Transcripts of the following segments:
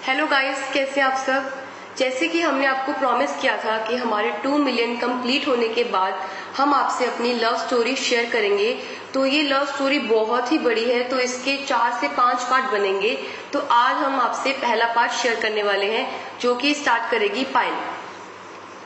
Hello guys, कैसे आप सब। जैसे कि हमने आपको प्रॉमिस किया था कि हमारे 2 मिलियन कंप्लीट होने के बाद हम आपसे अपनी लव स्टोरी शेयर करेंगे। तो ये लव स्टोरी बहुत ही बड़ी है, तो इसके 4 से 5 पार्ट बनेंगे। तो आज हम आपसे पहला पार्ट शेयर करने वाले हैं, जो कि स्टार्ट करेगी पायल।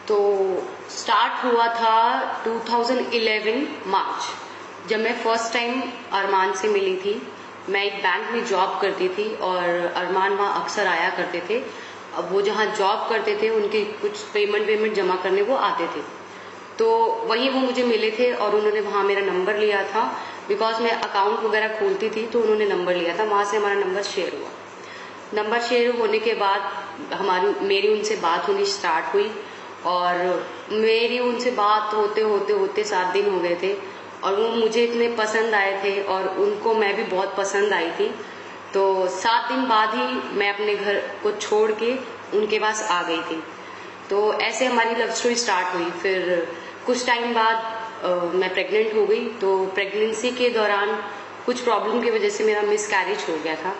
तो स्टार्ट हुआ था 2011 मार्च, जब मैं फर्स्ट टाइम अरमान से मिली थी। मैं एक बैंक में जॉब करती थी और अरमान वहाँ अक्सर आया करते थे। अब वो जहाँ जॉब करते थे उनके कुछ पेमेंट जमा करने वो आते थे, तो वहीं वो मुझे मिले थे और उन्होंने वहाँ मेरा नंबर लिया था। बिकॉज मैं अकाउंट वगैरह खोलती थी तो उन्होंने नंबर लिया था, वहाँ से हमारा नंबर शेयर हुआ। नंबर शेयर होने के बाद मेरी उनसे बात होनी स्टार्ट हुई और मेरी उनसे बात होते होते होते 7 दिन हो गए थे और वो मुझे इतने पसंद आए थे और उनको मैं भी बहुत पसंद आई थी। तो 7 दिन बाद ही मैं अपने घर को छोड़ के उनके पास आ गई थी। तो ऐसे हमारी लव स्टोरी स्टार्ट हुई। फिर कुछ टाइम बाद मैं प्रेग्नेंट हो गई। तो प्रेगनेंसी के दौरान कुछ प्रॉब्लम की वजह से मेरा मिसकैरेज हो गया था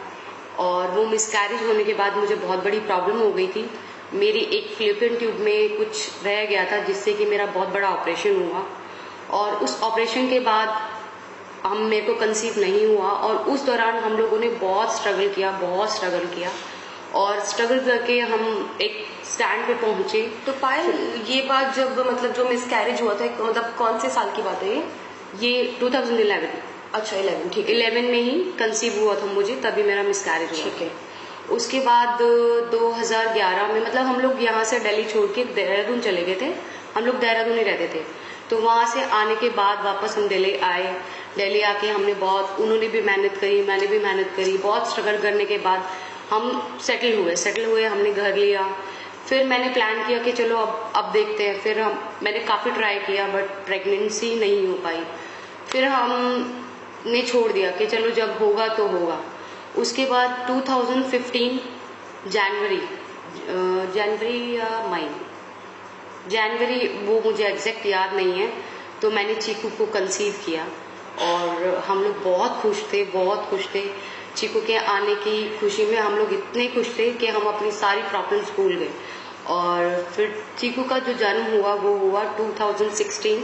और वो मिसकैरेज होने के बाद मुझे बहुत बड़ी प्रॉब्लम हो गई थी। मेरी एक फ्लूपियन ट्यूब में कुछ रह गया था, जिससे कि मेरा बहुत बड़ा ऑपरेशन हुआ और उस ऑपरेशन के बाद मेरे को कंसीव नहीं हुआ। और उस दौरान हम लोगों ने बहुत स्ट्रगल किया और स्ट्रगल करके हम एक स्टैंड पे पहुंचे। तो पायल, ये बात जब मतलब जो मिसकैरेज हुआ था, मतलब कौन से साल की बात है ये 2011। अच्छा, 11, ठीक है। 11 में ही कंसीव हुआ था मुझे, तभी मेरा मिसकैरेज हुआ। ठीक है। उसके बाद 2011 में मतलब हम लोग यहाँ से दिल्ली छोड़ के देहरादून चले गए थे। हम लोग देहरादून ही रहते थे। तो वहाँ से आने के बाद वापस हम दिल्ली आए। दिल्ली आके हमने उन्होंने भी मेहनत करी, मैंने भी मेहनत करी। बहुत स्ट्रगल करने के बाद हम सेटल हुए, हमने घर लिया। फिर मैंने प्लान किया कि चलो अब देखते हैं। फिर मैंने काफ़ी ट्राई किया बट प्रेगनेंसी नहीं हो पाई। फिर हमने छोड़ दिया कि चलो जब होगा तो होगा। उसके बाद 2015 जनवरी या मई, जनवरी, वो मुझे एग्जैक्ट याद नहीं है। तो मैंने चीकू को कंसीव किया और हम लोग बहुत खुश थे। चीकू के आने की खुशी में हम लोग इतने खुश थे कि हम अपनी सारी प्रॉब्लम्स भूल गए। और फिर चीकू का जो जन्म हुआ वो हुआ 2016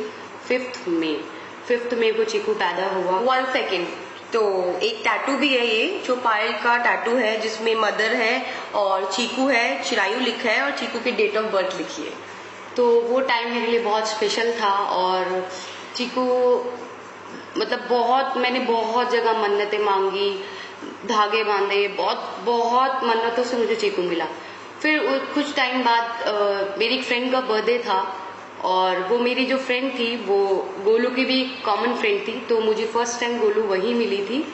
5 मई को चीकू पैदा हुआ। 1 सेकेंड, तो एक टैटू भी है ये, जो पायल का टैटू है, जिसमें मदर है और चीकू है, चिरायु लिखा है और चीकू की डेट ऑफ बर्थ लिखी है। तो वो टाइम मेरे लिए बहुत स्पेशल था और चीकू मतलब मैंने बहुत जगह मन्नतें मांगी, धागे बांधे, बहुत मन्नतों से मुझे चीकू मिला। फिर कुछ टाइम बाद मेरी एक फ्रेंड का बर्थडे था और वो मेरी जो फ्रेंड थी वो गोलू की भी कॉमन फ्रेंड थी। तो मुझे फर्स्ट टाइम गोलू वहीं मिली थी,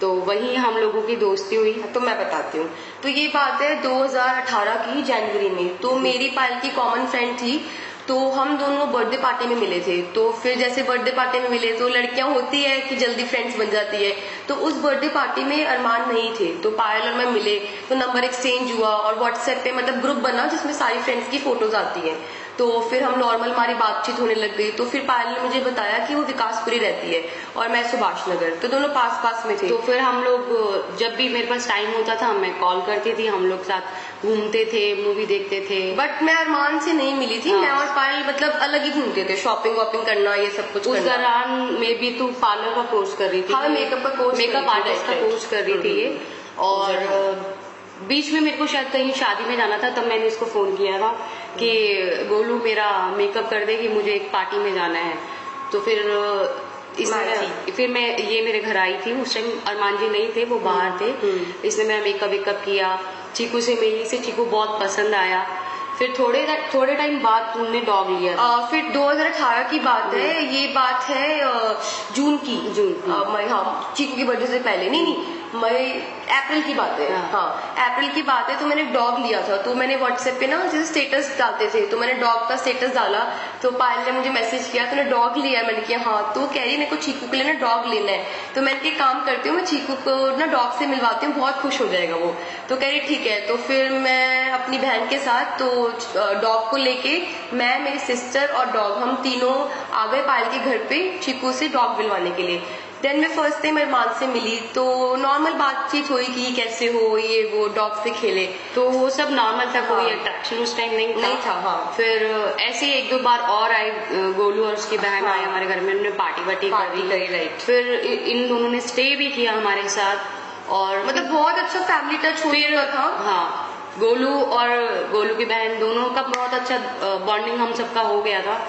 तो वहीं हम लोगों की दोस्ती हुई। तो मैं बताती हूँ। तो ये बात है 2018 की जनवरी में। तो मेरी पायल की कॉमन फ्रेंड थी, तो हम दोनों बर्थडे पार्टी में मिले थे। तो फिर जैसे बर्थडे पार्टी में मिले तो लड़कियां होती है कि जल्दी फ्रेंड्स बन जाती है। तो उस बर्थडे पार्टी में अरमान नहीं थे, तो पायल और मैं मिले, तो नंबर एक्सचेंज हुआ और व्हाट्सएप पे मतलब ग्रुप बना जिसमें सारी फ्रेंड्स की फोटोज आती है। तो फिर हम नॉर्मल हमारी बातचीत होने लग गई। तो फिर पायल ने मुझे बताया कि वो विकासपुरी रहती है और मैं सुभाष नगर, तो दोनों पास में थे। तो फिर हम लोग जब भी मेरे पास टाइम होता था मैं कॉल करती थी, हम लोग साथ घूमते थे, मूवी देखते थे। बट मैं अरमान से नहीं मिली थी। मैं और पायल मतलब अलग ही घूमते थे, शॉपिंग वॉपिंग करना, ये सब कुछ। उस दौरान में भी तू पार्लर का कोर्स कर रही थी। हाँ, मेकअप आर्टिस्ट का कोर्स कर रही थी ये। और बीच में मेरे को शायद कहीं शादी में जाना था, तब मैंने इसको फोन किया था कि गोलू मेरा मेकअप कर दे कि मुझे एक पार्टी में जाना है। तो फिर मैं ये मेरे घर आई थी। उस टाइम अरमान जी नहीं थे, वो बाहर थे। इसने मेरा मेकअप किया। चीकू से मिली से चीकू बहुत पसंद आया। फिर थोड़े टाइम बाद तुमने डॉग लिया था। फिर 2018 की बात है। ये बात है जून की। मई, हाँ, चीकू की बर्थडे से पहले। नहीं, मई, अप्रैल की बात है। हाँ, अप्रैल की बात है। तो मैंने डॉग लिया था। तो मैंने व्हाट्सएप पे ना जैसे स्टेटस डालते थे, तो मैंने डॉग का स्टेटस डाला। तो पायल ने मुझे मैसेज किया, तूने डॉग लिया? मैंने किया हाँ। तो कह रही मेरे को चीकू के लिए ना डॉग लेना है। तो मैंने एक काम करती हूँ, मैं चीकू को ना डॉग से मिलवाती हूँ, बहुत खुश हो जाएगा वो। तो कह रही ठीक है। तो फिर मैं अपनी बहन के साथ तो डॉग को लेके मैं, मेरी सिस्टर और डॉग, हम तीनों आ गए पायल के घर पे चीकू से डॉग मिलवाने के लिए। देन मैं फर्स्ट टाइम अरमान से मिली तो नॉर्मल बातचीत हुई कि कैसे हो, ये वो, डॉग से खेले, तो वो सब नॉर्मल था, कोई हाँ। अट्रैक्शन उस टाइम नहीं था। हाँ। फिर ऐसे ही 1-2 बार और आए, गोलू और उसकी बहन हाँ। आए हमारे घर में, उन्होंने पार्टी वार्टी पार्टी करी, राइट। फिर इन दोनों ने स्टे भी किया हमारे साथ और मतलब बहुत अच्छा फैमिली टच हो फिर चुका था। हाँ, गोलू और गोलू की बहन दोनों का बहुत अच्छा बॉन्डिंग हम सबका हो गया था।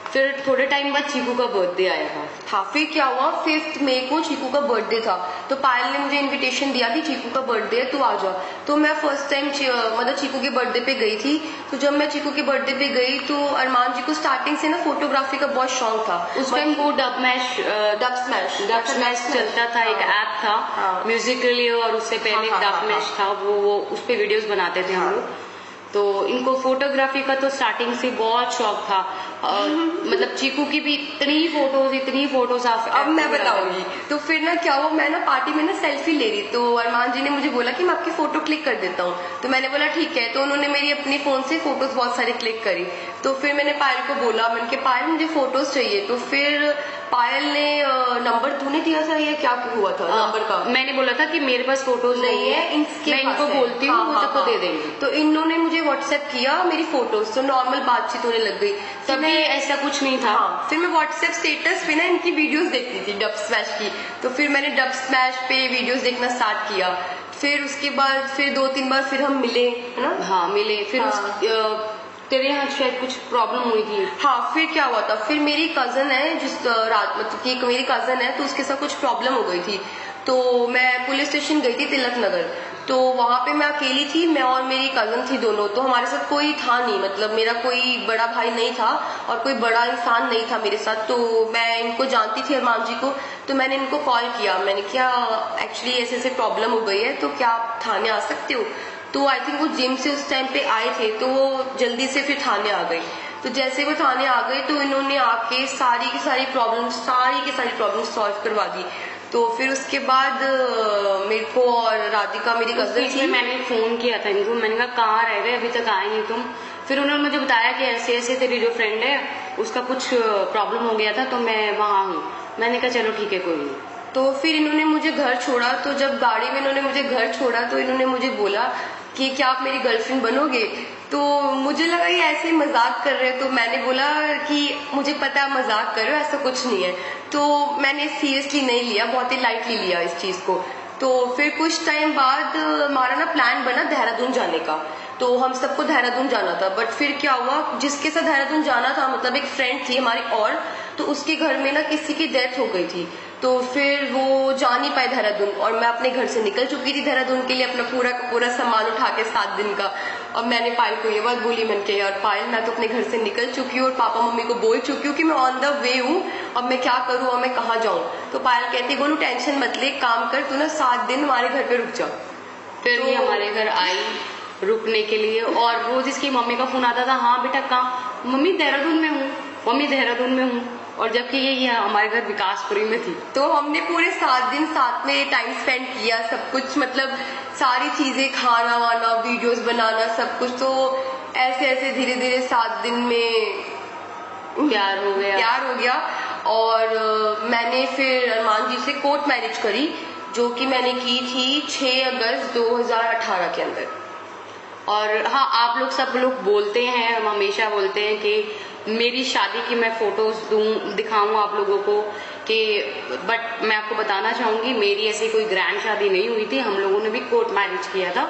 फिर थोड़े टाइम बाद चीकू का बर्थडे आया था। हाँ, फिर क्या हुआ, 5 मई को चीकू का बर्थडे था, तो पायल ने मुझे इनविटेशन दिया कि चीकू का बर्थडे है, तू आ जा। तो मैं फर्स्ट टाइम मतलब चीकू के बर्थडे पे गई थी। तो जब मैं चीकू के बर्थडे पे गई तो अरमान जी को स्टार्टिंग से ना फोटोग्राफी का बहुत शौक था। उस टाइम वो डब स्मैश चलता था, एक ऐप था म्यूजिकली, और उससे पहले डब स्मैश था, वो उस पे वीडियोस बनाते थे हम लोग। तो इनको फोटोग्राफी का तो स्टार्टिंग से बहुत शौक था। मतलब चीकू की भी इतनी फोटोज अब मैं बताऊंगी। तो फिर ना क्या हुआ, मैं ना पार्टी में ना सेल्फी ले रही, तो अरमान जी ने मुझे बोला कि मैं आपकी फोटो क्लिक कर देता हूँ। तो मैंने बोला ठीक है। तो उन्होंने मेरी अपनी फोन से फोटोज बहुत सारी क्लिक करी। तो फिर मैंने पायल को बोला, मैंने कहा पायल मुझे फोटोज चाहिए। तो फिर पायल ने नंबर तूने दिया था या क्या हुआ था नंबर का? मैंने बोला था कि मेरे पास फोटोज नहीं है, मैं इनको बोलती हूँ, वो सबको दे देंगे। तो इन्होंने मुझे व्हाट्सएप किया मेरी फोटोज, तो नॉर्मल बातचीत होने लग गई। तभी ऐसा कुछ नहीं था। हाँ, फिर मैं व्हाट्सएप स्टेटस पे ना इनकी वीडियोस देखती थी डब स्मैश की। तो फिर मैंने डब स्मैश पे वीडियोस देखना स्टार्ट किया। फिर उसके बाद फिर 2-3 बार फिर हम मिले, है ना? हाँ, मिले। फिर हाँ। तेरे यहाँ शायद कुछ प्रॉब्लम हुई थी। हाँ, फिर क्या हुआ था, फिर मेरी कजन है जिस रात, मतलब कि मेरी कजन है, तो उसके साथ कुछ प्रॉब्लम हो गई थी। तो मैं पुलिस स्टेशन गई थी तिलक नगर। तो वहां पे मैं अकेली थी, मैं और मेरी कजन थी दोनों। तो हमारे साथ कोई था नहीं, मतलब मेरा कोई बड़ा भाई नहीं था और कोई बड़ा इंसान नहीं था मेरे साथ। तो मैं इनको जानती थी अरमान जी को। तो मैंने इनको कॉल किया, मैंने क्या एक्चुअली ऐसे ऐसे प्रॉब्लम हो गई है, तो क्या आप थाने आ सकते हो? तो आई थिंक वो जिम से उस टाइम पे आए थे, तो वो जल्दी से फिर थाने आ गए। तो जैसे वो थाने आ गए तो इन्होंने आके सारी की सारी प्रॉब्लम सॉल्व करवा दी। तो फिर उसके बाद मेरे को और राधिका मेरी कजन थी, मैंने फोन किया था इनको, मैंने कहा कहाँ रह गए, अभी तक आए नहीं तुम? फिर उन्होंने मुझे बताया कि ऐसे ऐसे तेरी जो फ्रेंड है उसका कुछ प्रॉब्लम हो गया था, तो मैं वहां हूँ। मैंने कहा चलो ठीक है, कोई नहीं। तो फिर इन्होंने मुझे घर छोड़ा। तो जब गाड़ी में इन्होंने मुझे घर छोड़ा तो इन्होंने मुझे बोला कि क्या आप मेरी गर्लफ्रेंड बनोगे? तो मुझे लगा ये ऐसे ही मजाक कर रहे हैं। तो मैंने बोला कि मुझे पता है मजाक कर रहे हो, ऐसा कुछ नहीं है। तो मैंने सीरियसली नहीं लिया, बहुत ही लाइटली लिया इस चीज को। तो फिर कुछ टाइम बाद हमारा ना प्लान बना देहरादून जाने का। तो हम सबको देहरादून जाना था, बट फिर क्या हुआ, जिसके साथ देहरादून जाना था, मतलब एक फ्रेंड थी हमारी, और तो उसके घर में ना किसी की डेथ हो गई थी। तो फिर वो जा नहीं पाए देहरादून, और मैं अपने घर से निकल चुकी थी देहरादून के लिए, अपना पूरा का पूरा सामान उठा के 7 दिन का। और मैंने पायल को ये बात बोली, मैंने कहा यार पायल, मैं तो अपने घर से निकल चुकी हूँ और पापा मम्मी को बोल चुकी हूँ कि मैं ऑन द वे हूँ, अब मैं क्या करूँ और मैं कहाँ जाऊँ? तो पायल कहती बोलू टेंशन मत ले, काम कर, तू ना 7 दिन हमारे घर पे रुक जा। फिर ये हमारे घर आई रुकने के लिए, और रोज इसकी मम्मी का फोन आता था, हाँ बेटा कहाँ? मम्मी देहरादून में हूँ, मम्मी देहरादून में हूँ। और जबकि ये हमारे घर विकासपुरी में थी। तो हमने पूरे 7 दिन साथ में टाइम स्पेंड किया, सब कुछ, मतलब सारी चीजें, खाना वाना, वीडियोस बनाना, सब कुछ। तो ऐसे ऐसे धीरे धीरे 7 दिन में प्यार हो गया। और मैंने फिर अरमान जी से कोर्ट मैरिज करी, जो कि मैंने की थी 6 अगस्त 2018 के अंदर। और हाँ, आप लोग सब लोग बोलते हैं, हम हमेशा बोलते हैं कि मेरी शादी की मैं फोटोज दिखाऊं आप लोगों को, कि बट मैं आपको बताना चाहूंगी मेरी ऐसी कोई ग्रैंड शादी नहीं हुई थी। हम लोगों ने भी कोर्ट मैरिज किया था,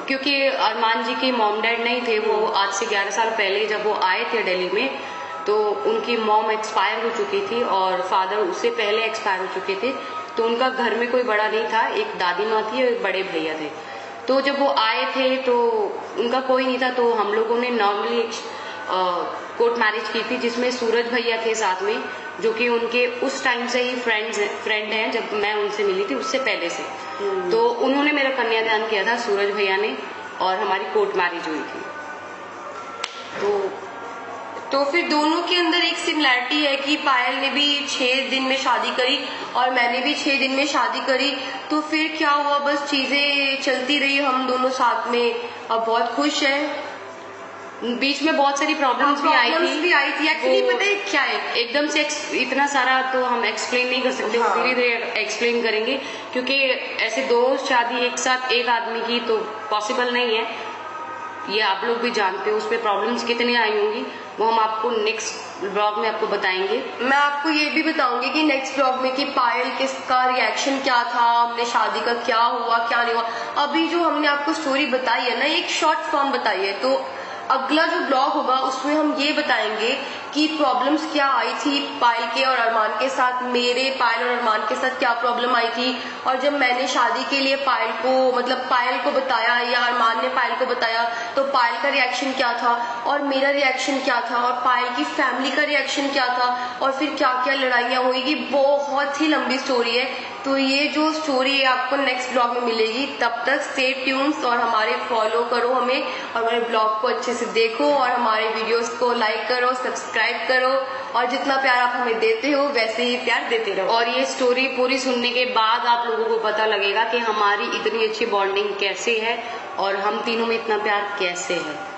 क्योंकि अरमान जी के मॉम डैड नहीं थे। वो आज से 11 साल पहले जब वो आए थे दिल्ली में, तो उनकी मॉम एक्सपायर हो चुकी थी और फादर उससे पहले एक्सपायर हो चुके थे। तो उनका घर में कोई बड़ा नहीं था, एक दादी माँ थी और एक बड़े भैया थे। तो जब वो आए थे तो उनका कोई नहीं था, तो हम लोगों ने नॉर्मली एक कोर्ट मैरिज की थी, जिसमें सूरज भैया थे साथ में, जो कि उनके उस टाइम से ही फ्रेंड हैं, जब मैं उनसे मिली थी उससे पहले से। तो उन्होंने मेरा कन्यादान किया था, सूरज भैया ने, और हमारी कोर्ट मैरिज हुई थी। तो फिर दोनों के अंदर एक सिमिलैरिटी है कि पायल ने भी 6 दिन में शादी करी और मैंने भी 6 दिन में शादी करी। तो फिर क्या हुआ, बस चीजें चलती रही, हम दोनों साथ में अब बहुत खुश हैं। बीच में बहुत सारी प्रॉब्लम्स भी आई थी एक्चुअली पता है क्या है, एकदम से इतना सारा तो हम एक्सप्लेन नहीं कर सकते, हाँ। धीरे धीरे एक्सप्लेन करेंगे, क्योंकि ऐसे 2 शादी एक साथ एक आदमी की तो पॉसिबल नहीं है। ये आप लोग भी जानते हो, उस पर प्रॉब्लम्स कितनी आई होंगी, वो हम आपको नेक्स्ट ब्लॉग में आपको बताएंगे। मैं आपको ये भी बताऊंगी कि नेक्स्ट ब्लॉग में कि पायल किसका रिएक्शन क्या था, हमने शादी का क्या हुआ क्या नहीं हुआ। अभी जो हमने आपको स्टोरी बताई है ना, एक शॉर्ट फॉर्म बताई है, तो अगला जो ब्लॉग होगा उसमें हम ये बताएंगे कि प्रॉब्लम्स क्या आई थी पायल के और अरमान के साथ, मेरे पायल और अरमान के साथ क्या प्रॉब्लम आई थी, और जब मैंने शादी के लिए पायल को मतलब पायल को बताया या अरमान ने पायल को बताया तो पायल का रिएक्शन क्या था और मेरा रिएक्शन क्या था और पायल की फैमिली का रिएक्शन क्या था और फिर क्या क्या लड़ाइयाँ हुई। ये बहुत ही लंबी स्टोरी है, तो ये जो स्टोरी है आपको नेक्स्ट ब्लॉग में मिलेगी। तब तक स्टे ट्यून्स और हमारे फॉलो करो हमें, और हमारे ब्लॉग को अच्छे से देखो और हमारे वीडियोस को लाइक करो, सब्सक्राइब करो, और जितना प्यार आप हमें देते हो वैसे ही प्यार देते रहो। और ये स्टोरी पूरी सुनने के बाद आप लोगों को पता लगेगा कि हमारी इतनी अच्छी बॉन्डिंग कैसे है और हम तीनों में इतना प्यार कैसे है।